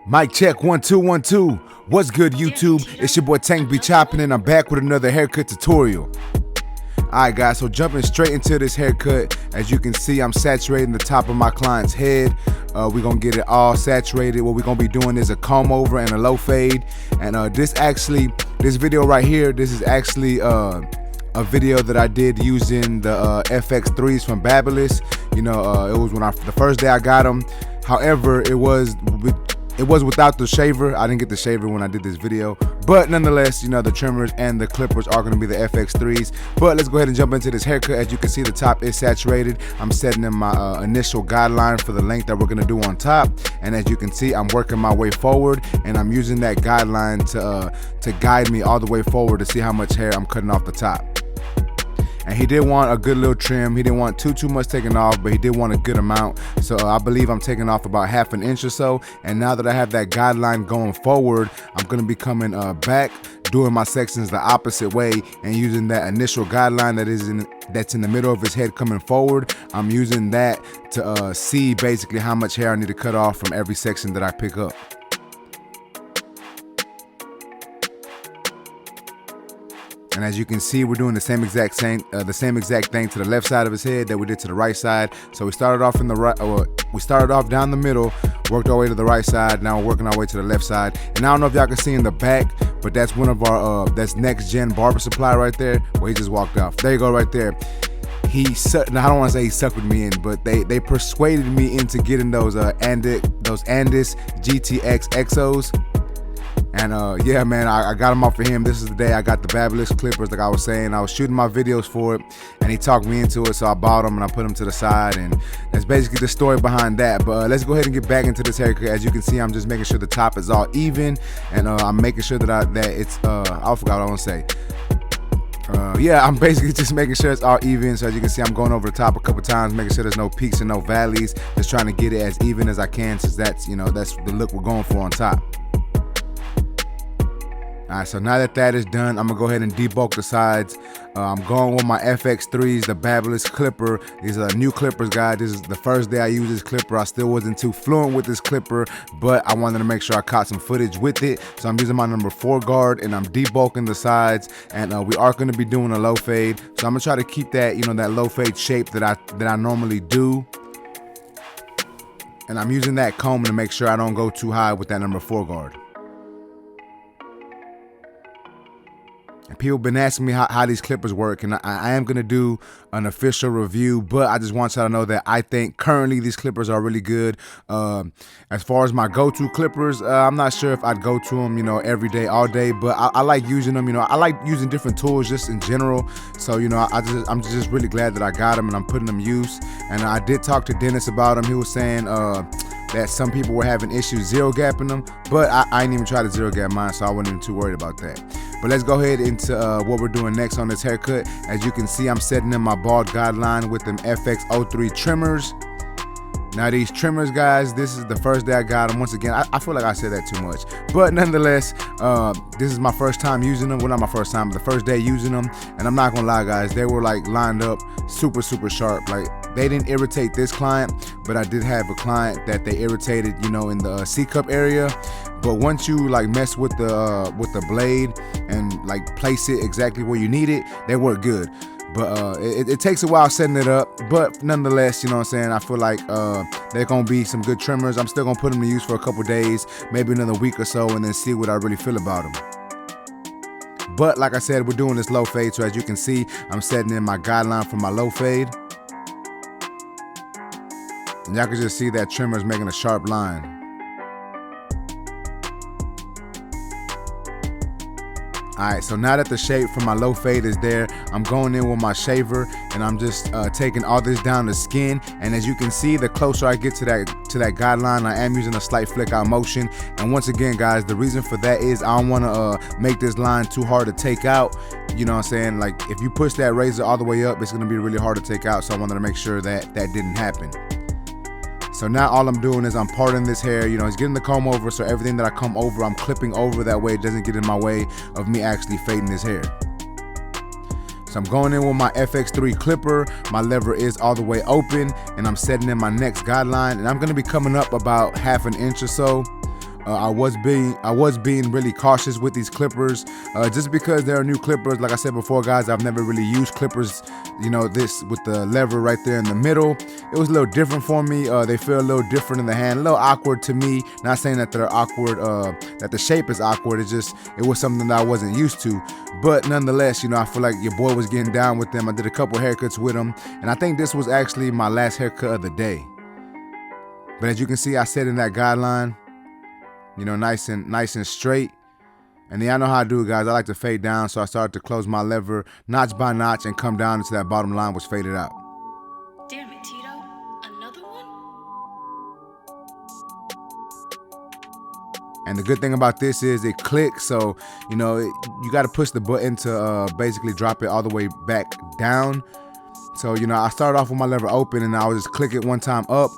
Mic check 1 2 1 2. What's good, YouTube? It's your boy Tank Be Chopping, and I'm back with another haircut tutorial. Alright guys, so jumping straight into this haircut. As you can see, I'm saturating the top of my client's head. We're gonna get it all saturated. What we're gonna be doing is a comb over and a low fade. And this video right here, this is actually a video that I did using the FX3s from Babyliss. You know, it was the first day I got them. However, it was without the shaver. I didn't get the shaver when I did this video, but nonetheless, you know, the trimmers and the clippers are going to be the FX3s. But let's go ahead and jump into this haircut. As you can see, the top is saturated. I'm setting in my initial guideline for the length that we're going to do on top, and as you can see, I'm working my way forward, and I'm using that guideline to guide me all the way forward to see how much hair I'm cutting off the top. And he did want a good little trim. He didn't want too much taken off, but he did want a good amount. So I believe I'm taking off about ½ an inch or so. And now that I have that guideline going forward, I'm gonna be coming back, doing my sections the opposite way, and using that initial guideline that's in the middle of his head coming forward. I'm using that to see basically how much hair I need to cut off from every section that I pick up. And as you can see, we're doing the same exact thing to the left side of his head that we did to the right side. So we started off down the middle, worked our way to the right side. Now we're working our way to the left side. And I don't know if y'all can see in the back, but that's one of our that's next gen barber supply right there, where he just walked off. There you go, right there. Now, I don't want to say he sucked with me in, but they persuaded me into getting those Andis GTX Exos. And yeah, man, I got them off for him. This is the day I got the Babyliss clippers, like I was saying. I was shooting my videos for it, and he talked me into it, so I bought them and I put them to the side, and that's basically the story behind that. But let's go ahead and get back into this haircut. As you can see, I'm just making sure the top is all even, and I'm making sure that I forgot what I want to say. Yeah, I'm basically just making sure it's all even. So as you can see, I'm going over the top a couple times, making sure there's no peaks and no valleys, just trying to get it as even as I can, since that's the look we're going for on top. Alright, so now that is done, I'm gonna go ahead and debunk the sides. I'm going with my FX3s, the Babyliss clipper. These are new clippers, guys. This is the first day I use this clipper. I still wasn't too fluent with this clipper, but I wanted to make sure I caught some footage with it. So I'm using my number 4 guard, and I'm debunking the sides. And we are going to be doing a low fade. So I'm gonna try to keep that, that low fade shape that I normally do. And I'm using that comb to make sure I don't go too high with that number 4 guard. And people have been asking me how these clippers work, and I am going to do an official review, but I just want y'all to know that I think currently these clippers are really good. As far as my go-to clippers, I'm not sure if I'd go to them, every day, all day, but I like using them. I like using different tools just in general. So, I'm just really glad that I got them and I'm putting them use. And I did talk to Dennis about them. He was saying that some people were having issues zero gapping them, but I didn't even try to zero gap mine, so I wasn't even too worried about that. But let's go ahead into what we're doing next on this haircut. As you can see, I'm setting in my bald guideline with them FX3 trimmers. Now these trimmers, guys, this is the first day I got them. Once again, I feel like I said that too much, but nonetheless, this is my first time using them. Well, not my first time, but the first day using them. And I'm not gonna lie, guys, they were like lined up super sharp. Like, they didn't irritate this client, but I did have a client that they irritated, in the C-cup area. But once you like mess with the blade and like place it exactly where you need it, they work good. But it takes a while setting it up, but nonetheless, you know what I'm saying, I feel like they're gonna be some good trimmers. I'm still gonna put them to use for a couple days, maybe another week or so, and then see what I really feel about them. But like I said, we're doing this low fade, so as you can see, I'm setting in my guideline for my low fade. And y'all can just see that trimmer is making a sharp line. Alright, so now that the shape for my low fade is there, I'm going in with my shaver, and I'm just taking all this down the skin. And as you can see, the closer I get to that guideline, I am using a slight flick out motion. And once again, guys, the reason for that is I don't want to make this line too hard to take out. You know what I'm saying? Like, if you push that razor all the way up, it's going to be really hard to take out. So I wanted to make sure that didn't happen. So now all I'm doing is I'm parting this hair, it's getting the comb over, so everything that I comb over, I'm clipping over, that way it doesn't get in my way of me actually fading this hair. So I'm going in with my FX3 clipper, my lever is all the way open, and I'm setting in my next guideline, and I'm gonna be coming up about ½ an inch or so. I was being really cautious with these clippers, just because they're new clippers. Like I said before, guys, I've never really used clippers, this with the lever right there in the middle. It was a little different for me. They feel a little different in the hand, a little awkward to me. Not saying that they're awkward, that the shape is awkward. It was something that I wasn't used to. But nonetheless, I feel like your boy was getting down with them. I did a couple haircuts with them, and I think this was actually my last haircut of the day. But as you can see, I set in that guideline, nice and straight. And then I know how I do it, guys. I like to fade down, so I started to close my lever notch by notch and come down until that bottom line was faded out. Damn it, Tito. Another one? And the good thing about this is it clicks, so you got to push the button to basically drop it all the way back down. So, I started off with my lever open, and I would just click it one time up,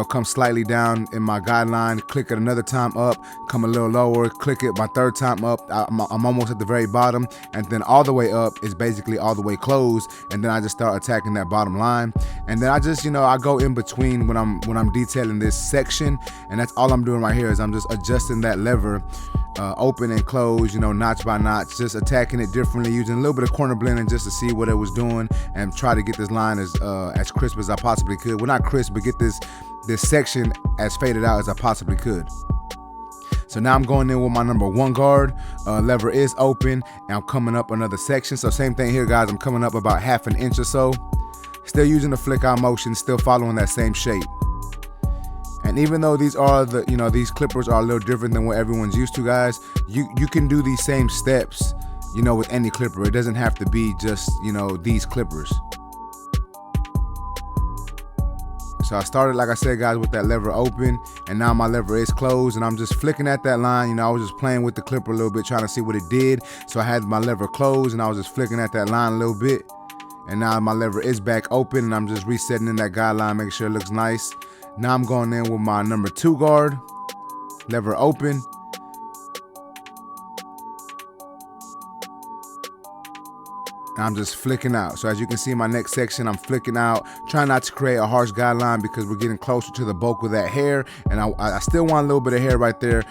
come slightly down in my guideline, click it another time up, come a little lower, click it my third time up. I'm almost at the very bottom, and then all the way up is basically all the way closed, and then I just start attacking that bottom line. And then I just, I go in between when I'm detailing this section, and that's all I'm doing right here is I'm just adjusting that lever, open and close, notch by notch, just attacking it differently, using a little bit of corner blending just to see what it was doing and try to get this line as crisp as I possibly could. Well, not crisp, but get this section as faded out as I possibly could. So now I'm going in with my number 1 guard. Lever is open, and I'm coming up another section. So same thing here, guys. I'm coming up about 1/2 inch or so. Still using the flick out motion, still following that same shape. And even though these are these clippers are a little different than what everyone's used to, guys, you can do these same steps, with any clipper. It doesn't have to be just, these clippers. So I started, like I said, guys, with that lever open, and now my lever is closed, and I'm just flicking at that line. I was just playing with the clipper a little bit, trying to see what it did. So I had my lever closed, and I was just flicking at that line a little bit. And now my lever is back open, and I'm just resetting in that guideline, making sure it looks nice. Now I'm going in with my number 2 guard, lever open. And I'm just flicking out. So as you can see in my next section, I'm flicking out, trying not to create a harsh guideline because we're getting closer to the bulk of that hair. And I still want a little bit of hair right there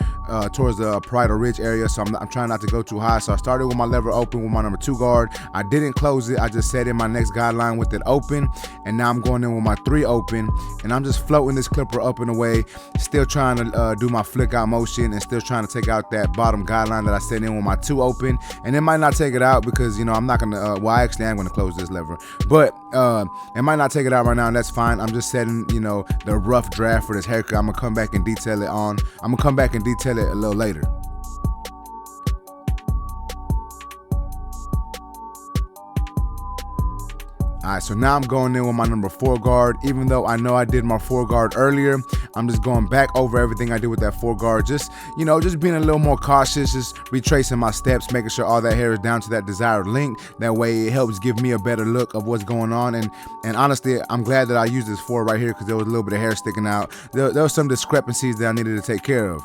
towards the parietal ridge area. So I'm trying not to go too high. So I started with my lever open with my number 2 guard. I didn't close it. I just set in my next guideline with it open. And now I'm going in with my 3 open. And I'm just floating this clipper up and away, still trying to do my flick out motion and still trying to take out that bottom guideline that I set in with my 2 open. And it might not take it out because, I'm not going to, well, I actually am going to close this lever, but it might not take it out right now, and that's fine. I'm just setting, the rough draft for this haircut. I'm going to come back and detail it a little later. All right, so now I'm going in with my number 4 guard. Even though I know I did my 4 guard earlier, I'm just going back over everything I did with that 4 guard. Just, just being a little more cautious, just retracing my steps, making sure all that hair is down to that desired length. That way it helps give me a better look of what's going on. And honestly, I'm glad that I used this 4 right here because there was a little bit of hair sticking out. There were some discrepancies that I needed to take care of.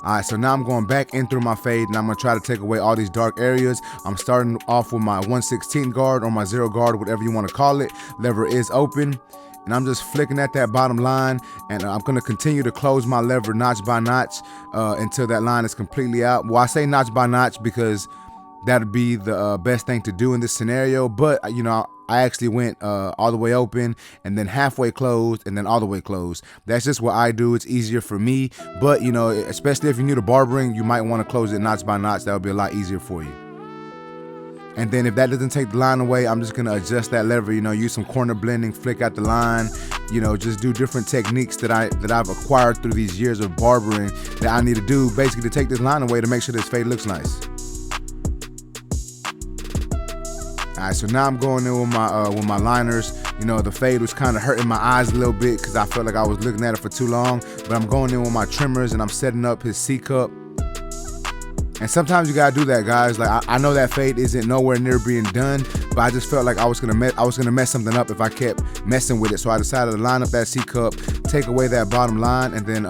All right, so now I'm going back in through my fade, and I'm going to try to take away all these dark areas. I'm starting off with my 1/16 guard or my 0 guard, whatever you want to call it. Lever is open, and I'm just flicking at that bottom line, and I'm going to continue to close my lever notch by notch until that line is completely out. Well, I say notch by notch because that'd be the best thing to do in this scenario, but I actually went all the way open and then halfway closed and then all the way closed. That's just what I do. It's easier for me, but especially if you're new to barbering, you might want to close it notch by notch. That would be a lot easier for you. And then if that doesn't take the line away, I'm just gonna adjust that lever, use some corner blending, flick out the line, just do different techniques that I've acquired through these years of barbering that I need to do basically to take this line away to make sure this fade looks nice. All right, so now I'm going in with my liners. The fade was kind of hurting my eyes a little bit because I felt like I was looking at it for too long. But I'm going in with my trimmers and I'm setting up his C cup. And sometimes you gotta do that, guys. Like I know that fade isn't nowhere near being done, but I just felt like I was gonna mess something up if I kept messing with it. So I decided to line up that C cup, take away that bottom line, and then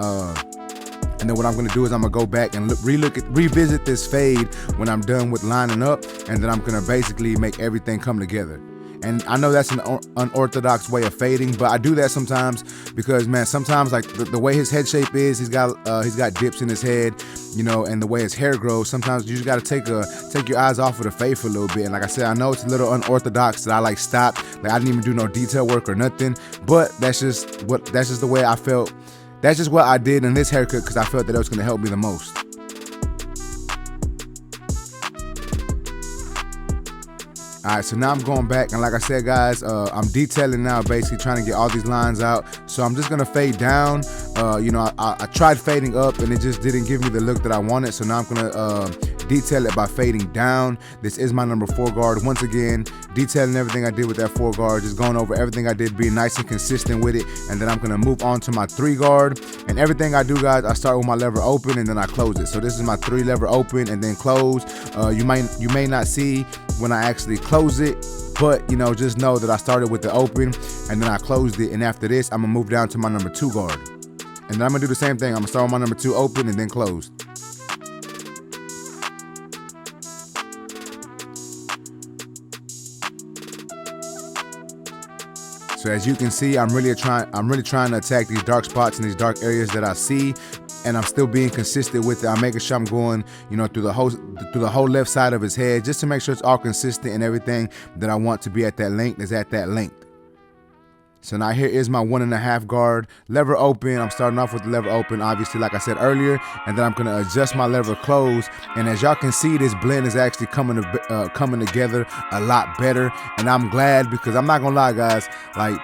what I'm gonna do is I'm gonna go back and revisit this fade when I'm done with lining up, and then I'm gonna basically make everything come together. And I know that's an unorthodox way of fading, but I do that sometimes because, man, sometimes like the way his head shape is, he's got dips in his head, you know, and the way his hair grows, sometimes you just got to take your eyes off of the fade for a little bit. And like I said, I know it's a little unorthodox that I like stopped, like I didn't even do no detail work or nothing, but that's just the way I felt. That's just what I did in this haircut because I felt that it was going to help me the most. All right, so now I'm going back, and like I said, guys, I'm detailing now, basically trying to get all these lines out. So I'm just gonna fade down. You know, I tried fading up, and it just didn't give me the look that I wanted. So now I'm gonna detail it by fading down. This is my number 4 guard. Once again, detailing everything I did with that 4 guard, just going over everything I did, being nice and consistent with it. And then I'm gonna move on to my 3 guard. And everything I do, guys, I start with my lever open and then I close it. So this is my 3 lever open and then close. You may not see when I actually close it, but you know, just know that I started with the open and then I closed it. And after this, I'm gonna move down to my number 2 guard. And then I'm gonna do the same thing. I'm gonna start with my number 2 open and then closed. So as you can see, I'm really trying to attack these dark spots and these dark areas that I see, and I'm still being consistent with it. I'm making sure I'm going, you know, through the whole left side of his head, just to make sure it's all consistent and everything that I want to be at that length is at that length. So now here is my 1.5 guard, lever open. I'm starting off with the lever open, obviously, like I said earlier, and then I'm gonna adjust my lever close. And as y'all can see, this blend is actually coming together a lot better. And I'm glad, because I'm not gonna lie, guys, like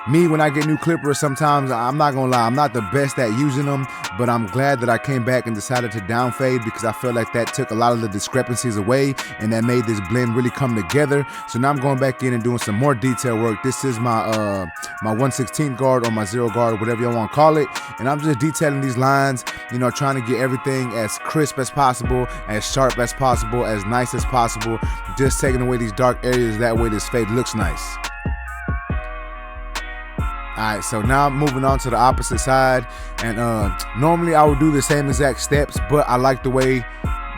me, when I get new clippers, sometimes I'm not gonna lie, I'm not the best at using them, but I'm glad that I came back and decided to down fade, because I felt like that took a lot of the discrepancies away and that made this blend really come together. So now I'm going back in and doing some more detail work. This is my my 1/16 guard or my 0 guard, whatever you want to call it, and I'm just detailing these lines, you know, trying to get everything as crisp as possible, as sharp as possible, as nice as possible, just taking away these dark areas. That way this fade looks nice. Alright, so now I'm moving on to the opposite side, and normally I would do the same exact steps, but I like the way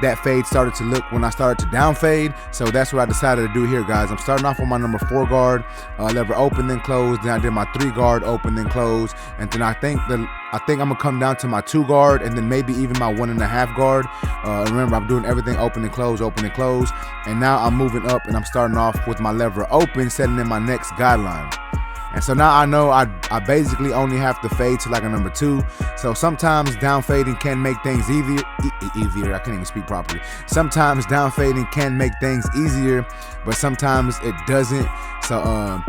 that fade started to look when I started to down fade, so that's what I decided to do here, guys. I'm starting off with my number 4 guard, lever open then close, then I did my 3 guard open then close, and then I think I'm gonna come down to my 2 guard and then maybe even my 1.5 guard. Remember, I'm doing everything open and close, and now I'm moving up and I'm starting off with my lever open, setting in my next guideline. And so now I know I basically only have to fade to like a number 2. So sometimes down fading can make things easier. I can't even speak properly. Sometimes down fading can make things easier, but sometimes it doesn't. So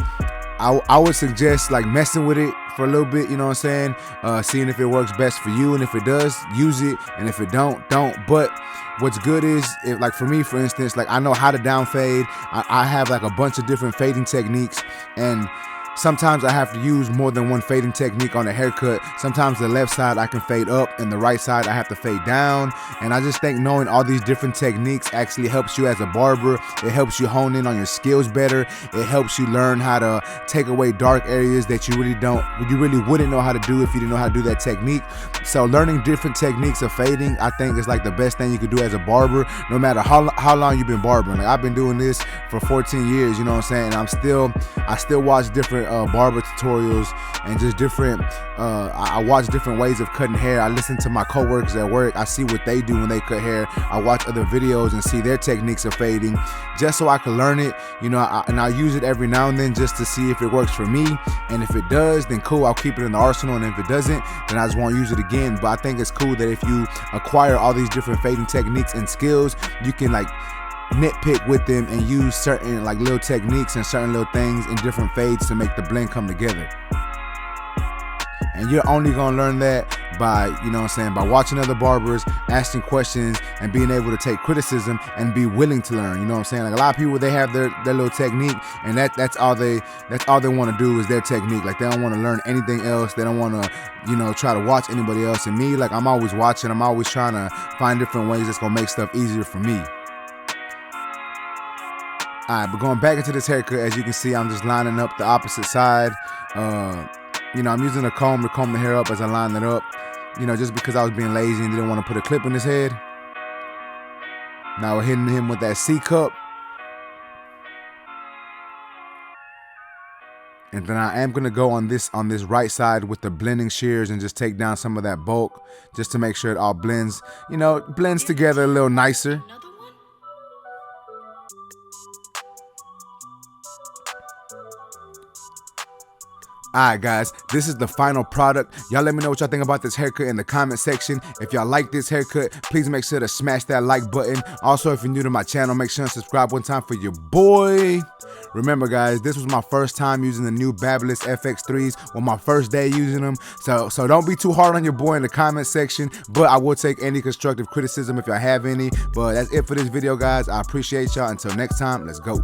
I would suggest like messing with it for a little bit, you know what I'm saying? Seeing if it works best for you, and if it does, use it, and if it don't. But what's good is, like for me, for instance, like I know how to down fade. I have like a bunch of different fading techniques, and sometimes I have to use more than one fading technique on a haircut. Sometimes the left side I can fade up and the right side I have to fade down. And I just think knowing all these different techniques actually helps you as a barber. It helps you hone in on your skills better. It helps you learn how to take away dark areas that you really wouldn't know how to do if you didn't know how to do that technique. So learning different techniques of fading, I think, is like the best thing you could do as a barber, no matter how long you've been barbering. Like I've been doing this for 14 years, you know what I'm saying? And I still watch different barber tutorials and just different I watch different ways of cutting hair. I listen to my coworkers at work. I see what they do when they cut hair. I watch other videos and see their techniques of fading, just so I can learn it, you know. And I use it every now and then just to see if it works for me, and if it does, then cool, I'll keep it in the arsenal, and if it doesn't, then I just won't use it again. But I think it's cool that if you acquire all these different fading techniques and skills, you can like nitpick with them and use certain like little techniques and certain little things in different fades to make the blend come together. And you're only gonna learn that by, you know what I'm saying, by watching other barbers, asking questions, and being able to take criticism and be willing to learn. You know what I'm saying? Like a lot of people, they have their little technique, and that's all they want to do is their technique. Like they don't want to learn anything else. They don't want to, you know, try to watch anybody else. And me, like I'm always watching. I'm always trying to find different ways that's gonna make stuff easier for me. Alright, but going back into this haircut, as you can see, I'm just lining up the opposite side. You know, I'm using a comb to comb the hair up as I line it up, you know, just because I was being lazy and didn't want to put a clip in his head. Now we're hitting him with that C cup. And then I am gonna go on this right side with the blending shears and just take down some of that bulk just to make sure it all blends, you know, blends together a little nicer. Another one? Alright guys, this is the final product. Y'all let me know what y'all think about this haircut in the comment section. If y'all like this haircut, please make sure to smash that like button. Also, if you're new to my channel, make sure and subscribe one time for your boy. Remember guys, this was my first time using the new Babyliss FX3s, on my first day using them. So don't be too hard on your boy in the comment section, but I will take any constructive criticism if y'all have any. But that's it for this video guys. I appreciate y'all. Until next time, let's go.